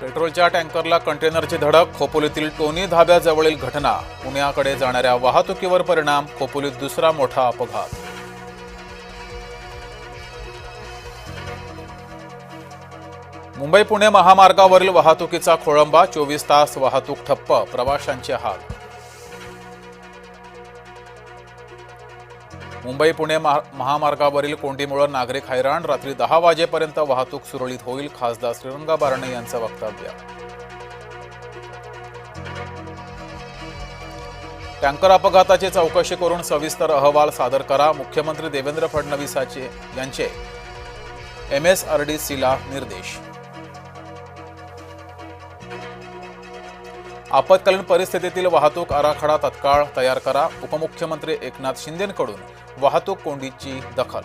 पेट्रोलच्या टँकरला कंटेनरची धडक, खोपोलीतील टोनी धाब्याजवळील घटना. पुण्याकडे जाणाऱ्या वाहतुकीवर परिणाम, खोपोलीत दुसरा मोठा अपघात. मुंबई पुणे महामार्गावरील वाहतुकीचा खोळंबा, 24 तास वाहतूक ठप्प, प्रवाशांचे हाल. मुंबई पुणे महामार्गावरील कोंडीमुळे नागरिक हैराण, रात्री 10 वाजेपर्यंत वाहतूक सुरळीत होईल, खासदार श्रीरंग बारणे यांचं वक्तव्य. टँकर अपघाताची चौकशी करून सविस्तर अहवाल सादर करा, मुख्यमंत्री देवेंद्र फडणवीस यांचे MSRDCला निर्देश. आपत्कालीन परिस्थितीतील वाहतूक आराखडा तत्काळ तयार करा, उपमुख्यमंत्री एकनाथ शिंदेंकडून वाहतूक कोंडीची दखल.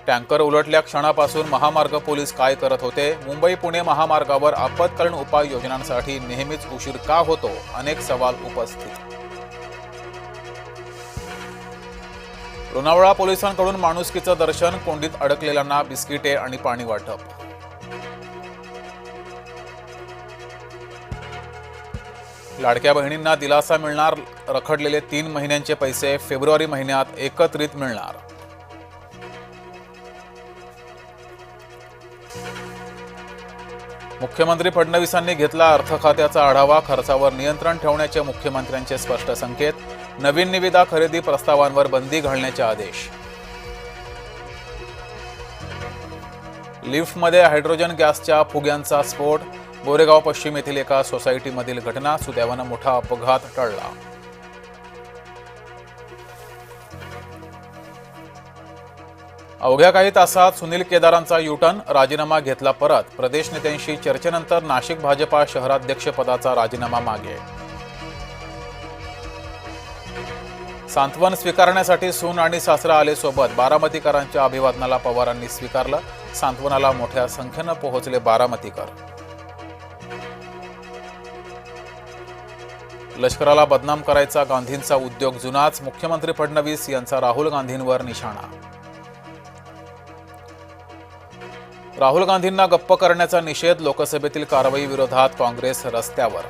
टँकर उलटल्या क्षणापासून महामार्ग पोलीस काय करत होते? मुंबई पुणे महामार्गावर आपत्कालीन उपाययोजनांसाठी नेहमीच उशीर का होतो? अनेक सवाल उपस्थित. लोणावळा पोलिसांकडून माणुसकीचं दर्शन, कोंडीत अडकलेल्यांना बिस्किटे आणि पाणी वाटप. लाडक्या बहिणींना दिलासा मिळणार, रखडलेले 3 महिन्यांचे पैसे फेब्रुवारी महिन्यात एकत्रित मिळणार. मुख्यमंत्री फडणवीसांनी घेतला अर्थ खात्याचा आढावा, खर्चावर नियंत्रण ठेवण्याचे मुख्यमंत्र्यांचे स्पष्ट संकेत. नवीन निविदा खरेदी प्रस्तावांवर बंदी घालण्याचे आदेश. लिफ्टमध्ये हायड्रोजन गॅसच्या फुग्यांचा स्फोट, गोरेगाव पश्चिम येथील एका सोसायटीमधील घटना, सुदैवाने मोठा अपघात टळला. अवघ्या काही तासात सुनील केदारांचा युटर्न, राजीनामा घेतला परत. प्रदेश नेत्यांशी चर्चेनंतर नाशिक भाजपा शहराध्यक्षपदाचा राजीनामा मागे. सांत्वन स्वीकारण्यासाठी सून आणि सासरा आले सोबत, बारामतीकरांच्या अभिवादनाला पवारांनी स्वीकारलं. सांत्वनाला मोठ्या संख्येनं पोहोचले बारामतीकर. लष्कराला बदनाम करायचा गांधींचा उद्योग जुनाच, मुख्यमंत्री फडणवीस यांचा राहुल गांधींवर निशाणा. राहुल गांधींना गप्प करण्याचा निषेध, लोकसभेतील कारवाई विरोधात काँग्रेस रस्त्यावर.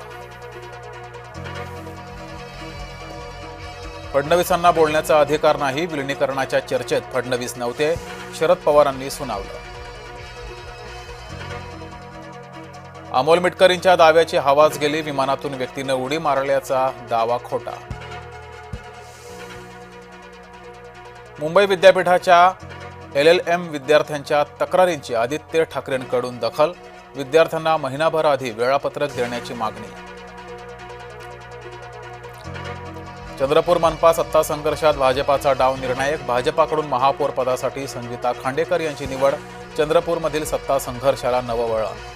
फडणवीसांना बोलण्याचा अधिकार नाही, विलिनीकरणाच्या चर्चेत फडणवीस नव्हते, शरद पवारांनी सुनावलं. अमोल मिटकरींच्या दाव्याची हवाच गेली, विमानातून व्यक्तीने उडी मारल्याचा दावा खोटा. मुंबई विद्यापीठाच्या LLM विद्यार्थ्यांच्या तक्रारींची आदित्य ठाकरेंकडून दखल, विद्यार्थ्यांना महिनाभर आधी वेळापत्रक देण्याची मागणी. चंद्रपूर मनपा सत्ता संघर्षात भाजपाचा डाव निर्णायक, भाजपाकडून महापौर पदासाठी संगीता खांडेकर यांची निवड, चंद्रपूरमधील सत्ता संघर्षाला नवं वळण.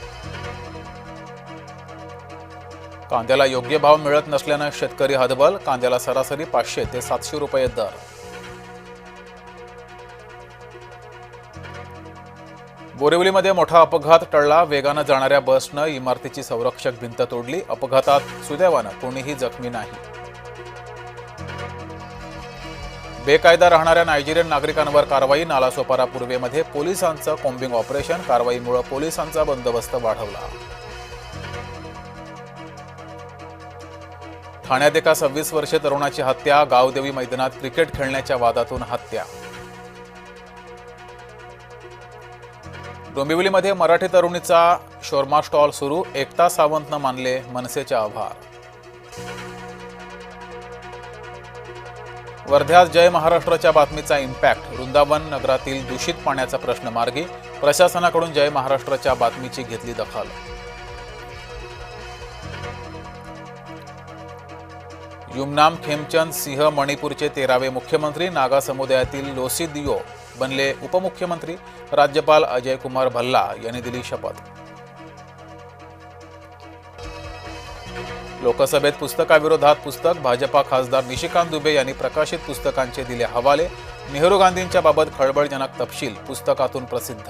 कांद्याला योग्य भाव मिळत नसल्यानं शेतकरी हतबल, कांद्याला सरासरी 500 ते 700 रुपये दर. बोरिवलीमध्ये मोठा अपघात टळला, वेगानं जाणाऱ्या बसनं इमारतीची संरक्षक भिंत तोडली, अपघातात सुदैवानं कोणीही जखमी नाही. बेकायदा राहणाऱ्या नायजेरियन नागरिकांवर कारवाई, नालासोपारा पूर्वेमध्ये पोलिसांचं कॉम्बिंग ऑपरेशन, कारवाईमुळे पोलिसांचा बंदोबस्त वाढवला. ठाण्यात एका 26 वर्षीय तरुणाची हत्या, गावदेवी मैदानात क्रिकेट खेळण्याच्या वादातून हत्या. डोंबिवलीमध्ये मराठी तरुणीचा शोरमा स्टॉल सुरू, एकता सावंतनं मानले मनसेचे आभार. वर्ध्यात जय महाराष्ट्राच्या बातमीचा इम्पॅक्ट, वृंदावन नगरातील दूषित पाण्याचा प्रश्न मार्गी, प्रशासनाकडून जय महाराष्ट्राच्या बातमीची घेतली दखल. युमनाम खेमचंद सिंह मणिपूरचे 13वे मुख्यमंत्री, नागा समुदायातील लोसीदियो बनले उपमुख्यमंत्री, राज्यपाल अजय कुमार भल्ला यांनी दिली शपथ. लोकसभेत पुस्तकाविरोधात पुस्तक, भाजपा खासदार निशिकांत दुबे यांनी प्रकाशित पुस्तकांचे दिले हवाले, नेहरू गांधींच्या बाबत खळबळजनक तपशील पुस्तकातून प्रसिद्ध.